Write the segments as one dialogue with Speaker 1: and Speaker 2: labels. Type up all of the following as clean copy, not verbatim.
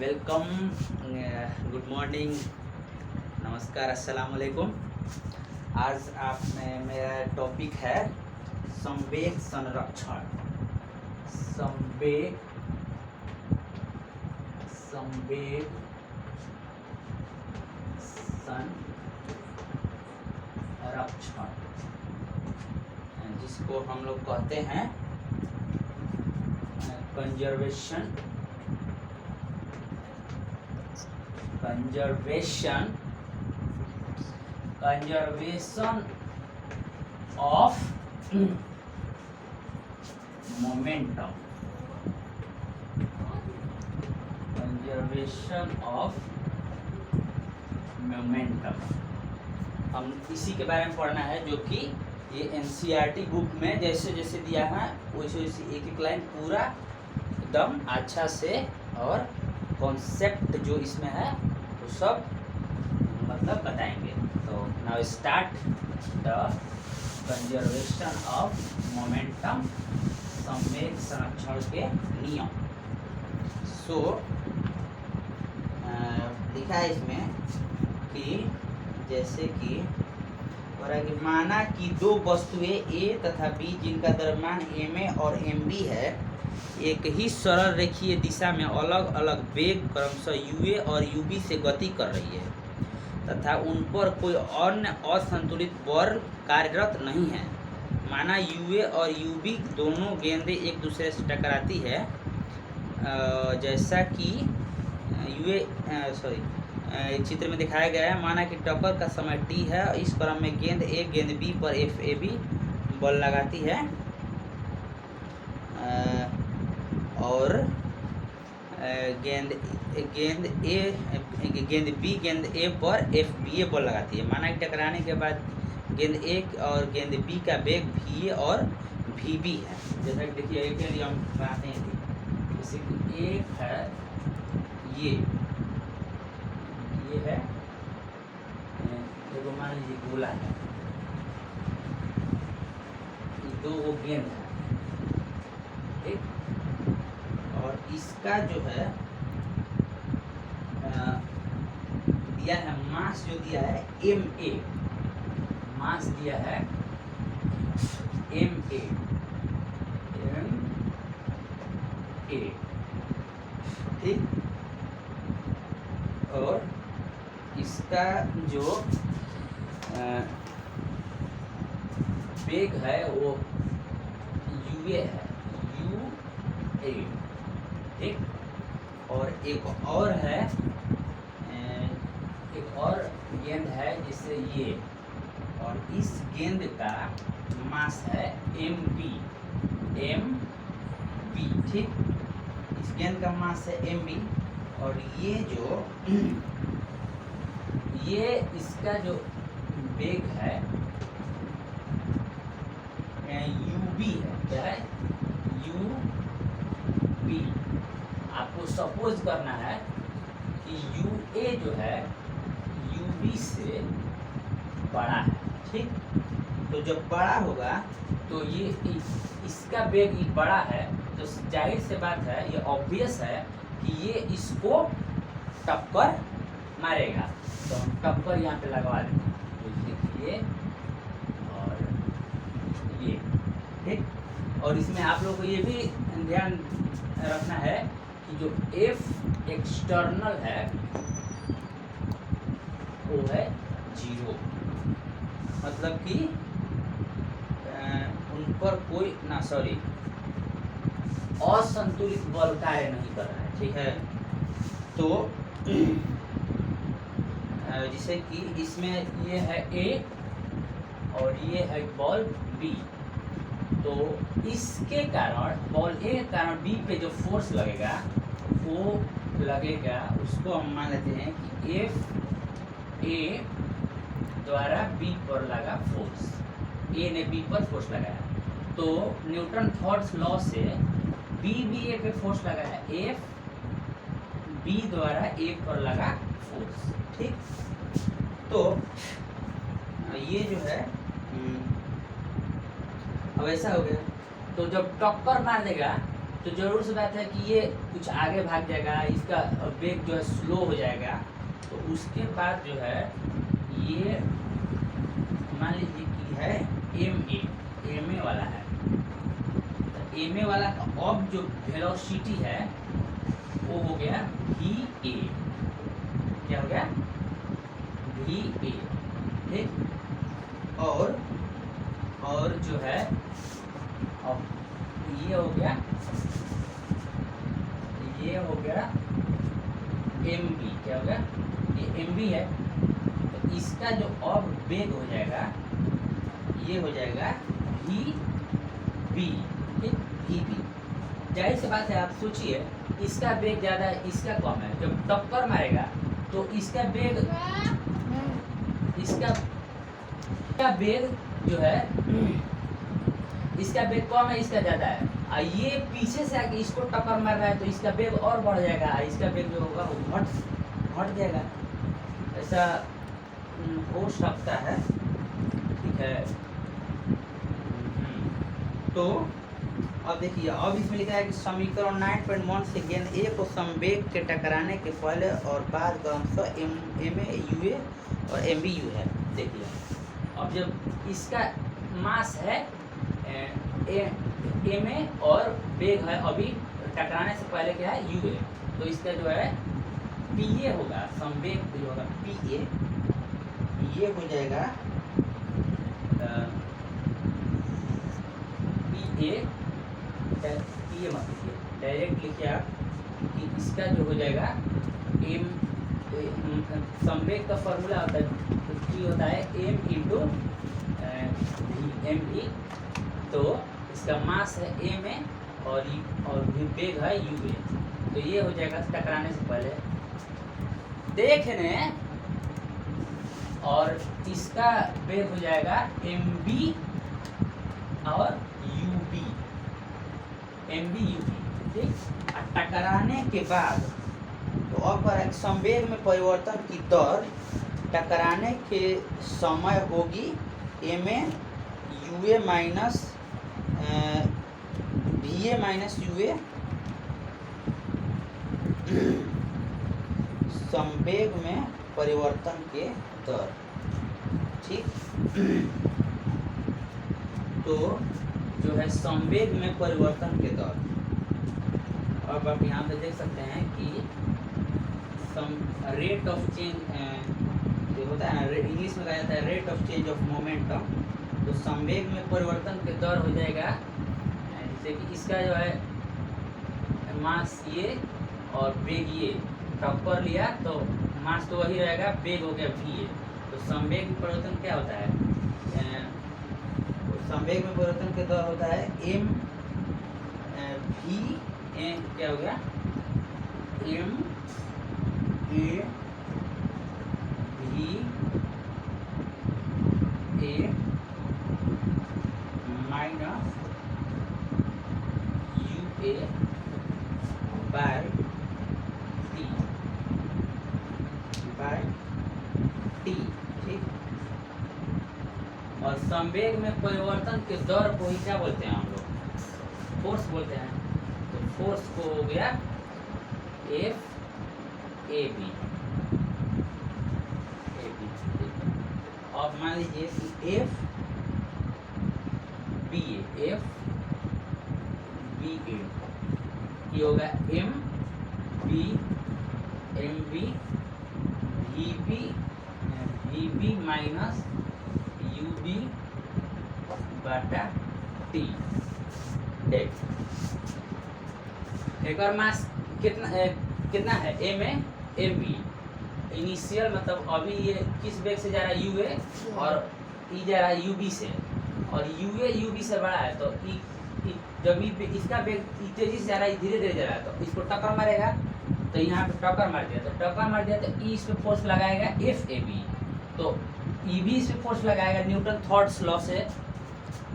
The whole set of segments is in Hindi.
Speaker 1: वेलकम, गुड मॉर्निंग, नमस्कार, अस्सलाम वालेकुम। आज आप में मेरा टॉपिक है संवेग संरक्षण। संवेग संरक्षण, जिसको हम लोग कहते हैं कंजर्वेशन ऑफ मोमेंटम। हम इसी के बारे में पढ़ना है, जो कि ये एनसीईआरटी बुक में जैसे जैसे दिया है वैसे वैसे एक एक लाइन पूरा एकदम अच्छा से, और कॉन्सेप्ट जो इसमें है वो सब मतलब बताएंगे। तो now start the conservation of momentum, संवेग संरक्षण के नियम। सो लिखा है इसमें कि जैसे कि माना कि दो वस्तुएं ए तथा बी जिनका द्रव्यमान एम ए और एम बी है, एक ही सरल रेखीय दिशा में अलग अलग वेग क्रमशः यूए और यूबी से गति कर रही है तथा उन पर कोई अन्य असंतुलित बल कार्यरत नहीं है। माना यूए और यूबी दोनों गेंदें एक दूसरे से टकराती है, जैसा कि चित्र में दिखाया गया है। माना कि टक्कर का समय टी है, इस क्रम में गेंद ए गेंद बी पर एफ ए बी बल लगाती है और गेंद बी गेंद ए पर एफ बी ए बल लगाती है। माना कि टकराने के बाद गेंद ए और गेंद बी का वेग भी ए और भी बी है। जैसा कि देखिए एक यदि हम बनाते हैं, जैसे कि एक है ये है, देखो मान लीजिए गोला है, ये दो वो गेंद है, ठीक, और इसका जो है दिया है मास, जो दिया है एम ए, मास दिया है एम ए, ठीक, और इसका जो वेग है वो यूए है, यूए, ठीक। और एक और है, एक और गेंद है जिससे ये, और इस गेंद का मास है एम बी, ठीक, इस गेंद का मास है एम बी, और ये जो ये इसका जो वेग है यूबी है, क्या है यूबी। आपको सपोज करना है कि यूए जो है यूबी से बड़ा है, ठीक। तो जब बड़ा होगा तो ये इसका वेग बड़ा है, तो जाहिर से बात है, ये ऑब्वियस है कि ये इसको टक्कर मारेगा। तो हम टक्कर यहाँ पे लगवा देते हैं, ये और ये, ठीक। और इसमें आप लोग को ये भी ध्यान रखना है कि जो एफ एक्सटर्नल है वो है 0, मतलब कि उन पर कोई असंतुलित बल कार्य नहीं कर रहा है, ठीक है। तो जैसे कि इसमें ये है ए और ये है बॉल बी, तो इसके कारण बॉल ए के कारण बी पे जो फोर्स लगेगा वो लगेगा, उसको हम मान लेते हैं कि एफ ए द्वारा बी पर लगा फोर्स, ए ने बी पर फोर्स लगाया, तो न्यूटन थर्ड लॉ से बी ए पे फोर्स लगाया, एफ बी द्वारा ए पर लगा फोर्स, ठीक। तो ये जो है अब ऐसा हो गया, तो जब टक्कर मार देगा तो जरूर सी बात है कि ये कुछ आगे भाग जाएगा, इसका वेग जो है स्लो हो जाएगा। तो उसके बाद जो है ये मान लीजिए कि है एम ए वाला है, तो एम ए वाला का अब जो वेलोसिटी है वो हो गया वी ए। क्या हो गया? V A. ठीक, और जो है अब ये हो गया एम बी। क्या हो गया? ये एम बी है, तो इसका जो अब वेग हो जाएगा ये हो जाएगा वी बी। ठीक, वी बी। जाहिर सी बात है, आप सोचिए इसका वेग ज़्यादा है, इसका कम है। जब टक्कर मारेगा तो इसका वेग जो है, इसका वेग कम है, इसका ज़्यादा है। ये पीछे से आके इसको टक्कर मार रहा है तो इसका वेग और बढ़ जाएगा, इसका वेग जो होगा वो घट जाएगा। ऐसा हो सकता है। ठीक है, तो अब देखिए, अब इसमें लिखा है कि समीकरण 9.1 से गेंद ए को संवेग के टकराने के पहले और बाद क्रमशः एम ए यू ए और एम बी यू है। देखिए, अब जब इसका मास है एम ए और वेग है अभी टकराने से पहले क्या है यू ए, तो इसका जो है पी ए होगा, संवेग जो होगा पी ए, ये हो जाएगा पी ए मत लिखिए, डायरेक्ट लिखिए आप कि इसका जो हो जाएगा एम संवेग का फॉर्मूला होता है एम इंटू एम ई। तो इसका मास है एम ए और वेग है यू ए, तो ये हो जाएगा टकराने से पहले देखने, और इसका वेग हो जाएगा एम बी और U B, M B U B. ठीक, टकराने के बाद तो अब संवेग में परिवर्तन की दर टकराने के समय होगी M A U A minus V A minus U A. संवेग में परिवर्तन के दर। ठीक, तो जो है संवेग में परिवर्तन के दर, अब आप यहाँ पे देख सकते हैं कि रेट ऑफ चेंज जो होता है ना, इंग्लिश में कहा जाता है rate of change of momentum. तो संवेग में परिवर्तन के दर हो जाएगा, जैसे कि इसका जो है मास ये और वेग ये टक्कर लिया तो मास तो वही रहेगा, वेग हो गया वी ए। तो संवेग में परिवर्तन क्या होता है? संवेग में परिवर्तन के दर होता है एम वी ए, क्या हो गया M A V A minus U A by T. ठीक, और संवेग में परिवर्तन के दर को ही क्या बोलते हैं हम लोग? फोर्स बोलते हैं। तो फोर्स को हो गया एफ ए बी। अब मान लीजिए कि एफ बी ए ये होगा M B V B minus U B बटा टी। एक और मास कितना है? M A M B. Initial मतलब अभी ये किस वेग से जा रहा है? यू ए, और ई जा रहा है यू बी से, और यू ए यू बी से बड़ा है। तो जब इसका वेग तेजी से जा रहा है, धीरे धीरे जा रहा है, तो इसको टक्कर मारेगा, तो यहाँ पे टक्कर मार दिया, तो टक्कर मार दिया तो ई इस पे फोर्स लगाएगा एफ ए बी, तो ई भी इस पे फोर्स लगाएगा न्यूटन थर्ड्स लॉ से,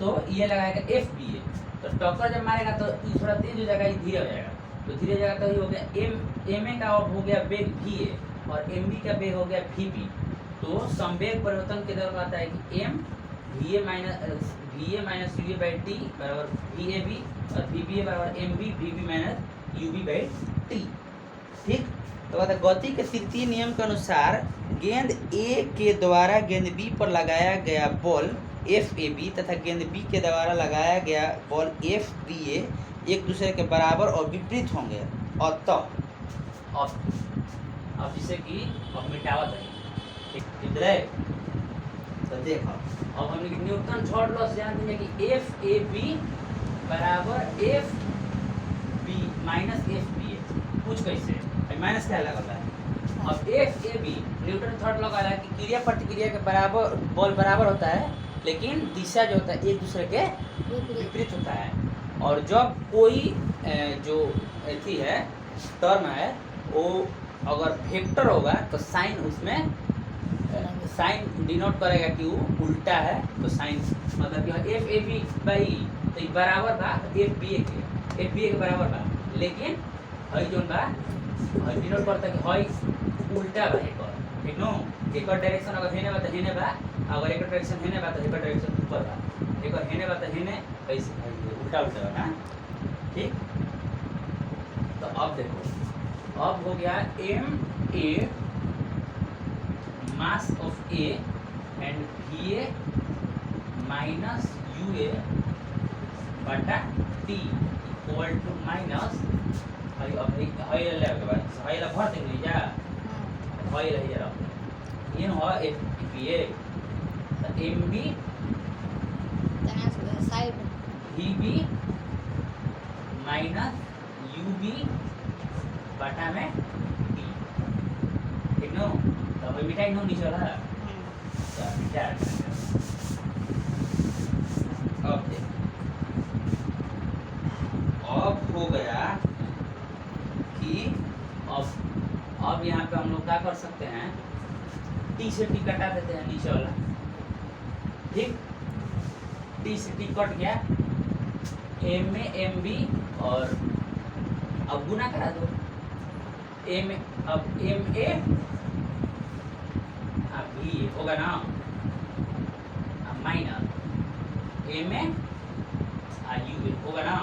Speaker 1: तो ये लगाएगा एफ बी ए। तो टक्कर जब मारेगा तो ई थोड़ा तेज हो जाएगा, ये धीरे हो जाएगा, तो धीरे हो जाएगा, तो ये हो गया एम ए का हो गया वेग वी ए और एम बी का वेग हो गया वी बी। तो संवेग परिवर्तन के दर कहता है कि M V A minus U A by T बराबर बी ए बी और बी बी ए बराबर M B B minus U B by T. ठीक, तो कहता है गति के तृतीय नियम के अनुसार गेंद ए के द्वारा गेंद बी पर लगाया गया बॉल एफ ए बी तथा गेंद बी के द्वारा लगाया गया बॉल एफ बी ए एक दूसरे के बराबर और विपरीत होंगे। अतः अब जिसे कि अब मिटावत है कितने तो देखो अब हमने न्यूटन थर्ड लॉ से जानते हैं कि एफ ए बी बराबर F B minus F B A. पूछ कैसे माइनस क्या लगा है? अब F A B Newton third law का है कि क्रिया प्रतिक्रिया के बराबर बॉल बराबर होता है लेकिन दिशा जो होता है एक दूसरे के विपरीत होता है। और जब कोई जो एथी है टर्म है वो अगर वेक्टर होगा तो साइन उसमें साइन डिनोट करेगा कि वो उल्टा है, तो साइन मतलब कि एफ ए बी बाई तो बराबर बा एफ बी ए के बराबर बा, लेकिन हई जोन बा हई डिनोट करता कि हई उल्टा बा एकर। ठीक नो, एकर डायरेक्शन अगर हेने बा तो हेने बा, अगर एकर डायरेक्शन हेने बा तो एकर डायरेक्शन ऊपर बा, एकर हेने बा तो हेने ऐसे उल्टा उल्टा बा ना। ठीक, तो अब देखो अब हो गया M A mass of A and VA minus UA बटा T equal to minus हई ले के बाद हई ला भर देंगे जा हई ले जरा इन हो FPA तो MB
Speaker 2: side
Speaker 1: VB minus UB बटा में T। ठीक नो, तो भाई मिठाई नो नीचे वाला क्या अब देख अब हो गया कि अब यहाँ पे हम लोग क्या कर सकते हैं, टी से टी कटा देते हैं नीचे वाला। ठीक, टी से टी कट गया, एम में एम बी और अब गुना करा दो एम अब एम ए बी होगा ना माइनस एम ए यू ए होगा ना।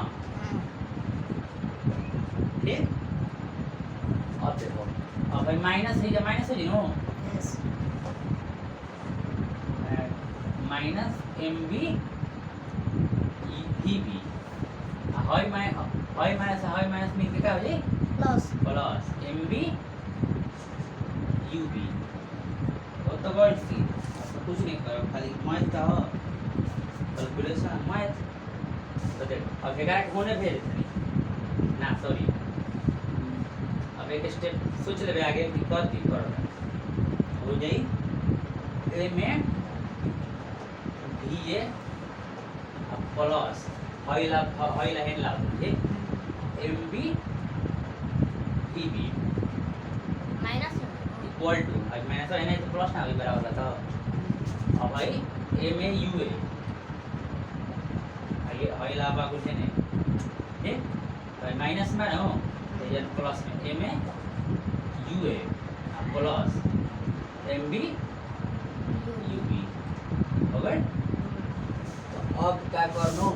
Speaker 1: ठीक, अब देखो अब भाई माइनस है या माइनस है no minus M B E B हाई माइनस में क्या हो जाए plus M B U B तो वर्ड सी तो कुछ नहीं करो खाली मैथ का हो कैलकुलेशन मैथ। तो देखो अब एगारह होने भेज ना सॉरी अब एक स्टेप सोच ले आगे कि कर दी करो हो जाई ए में भी ए प्लस हईला हेन ला ठीक M B E B
Speaker 2: minus
Speaker 1: equal to अब माइनस है नहीं तो प्लस ना भी बराबर था। अब भाई एम ए यू ए हईला बा कुछ नहीं ठीक, तो माइनस में ना तो ये प्लस में M A U A plus M B U B हो गए। तो अब क्या करनो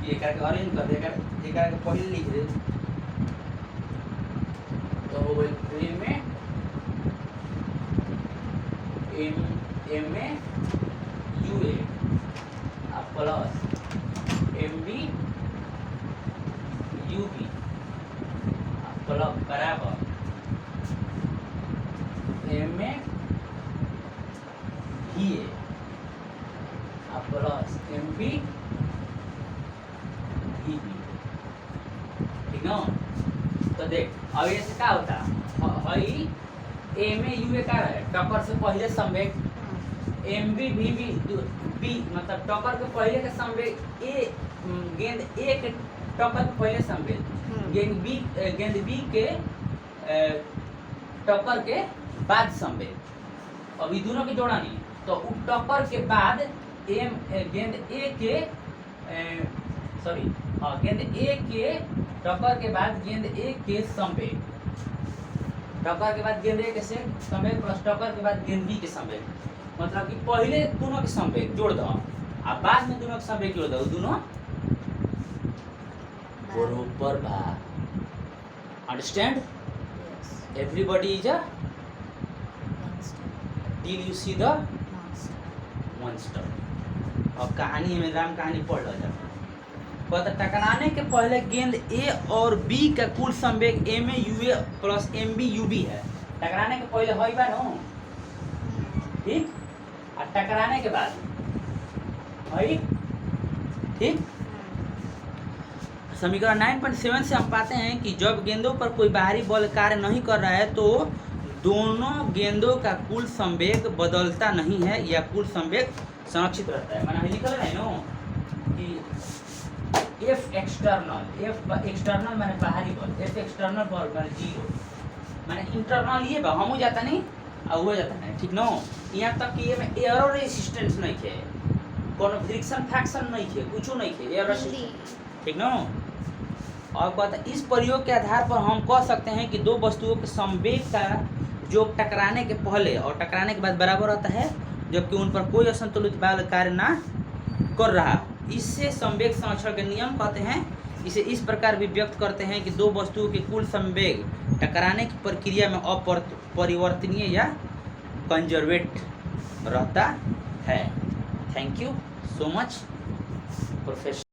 Speaker 1: ये करके अरेंज कर देगा ये करके पहले लिख दे तो हो गई M A M A U A plus M B U B plus बराबर एम ए भी ए प्लस एम बी भी ठीक ना। तो देख अब ये से क्या होता हई एम ए यू ए का है टक्कर से पहले संवेग एम बी भी बी मतलब टक्कर के पहले के संवेग ए गेंद ए के टक्कर के पहले संवेग गेंद बी के टक्कर के बाद संवेग। अब ये दोनों की जोड़ा नहीं तो टक्कर के बाद गेंद ए के सॉरी गेंद ए के टक्कर के बाद गेंद ए के संवेग टक्कर के बाद गेंद ए के से संवेग प्लस टक्कर के बाद गेंद बी के संवेग मतलब कि पहले दोनों के संवेग जोड़ दो और बाद में दोनों के संवेग जोड़ दो दोनों बरोबर बा। Understand?
Speaker 2: Yes.
Speaker 1: Everybody is a
Speaker 2: Gangster.
Speaker 1: Did you see the
Speaker 2: Monster.
Speaker 1: monster। अब कहानी में राम कहानी पढ़ लो जब पता टकराने के पहले गेंद ए और बी का कुल संवेग M A U A plus M B U B है। टकराने के पहले होई बा नो, ठीक, और टकराने के बाद होई, ठीक। समीकरण 9.7 से हम पाते हैं कि जब गेंदों पर कोई बाहरी बल कार्य नहीं कर रहा है तो दोनों गेंदों का कुल संवेग बदलता नहीं है या कुल संवेग संरक्षित रहता है। मैंने लिखा है नो कि एफ एक्सटर्नल मैंने बाहरी बल, एफ एक्सटर्नल बल मैंने जीरो, मैंने इंटरनल ये बा हम हो जाता नहीं और हो जाता नहीं, ठीक नो। यहाँ तक कि ये में एरो रेसिस्टेंस नहीं है, कोनो फ्रिक्शन फ्रैक्शन नहीं है, कुछ नहीं है, एरो रेसिस्टेंस, ठीक नो। और कहता इस प्रयोग के आधार पर हम कह सकते हैं कि दो वस्तुओं के संवेग का जो टकराने के पहले और टकराने के बाद बराबर रहता है जबकि उन पर कोई असंतुलित बल कार्य ना कर रहा। इससे संवेग संरक्षण के नियम कहते हैं। इसे इस प्रकार भी व्यक्त करते हैं कि दो वस्तुओं के कुल संवेग टकराने की प्रक्रिया में अपरिवर्तनीय या कंजर्वेट रहता है। Thank you so much professor.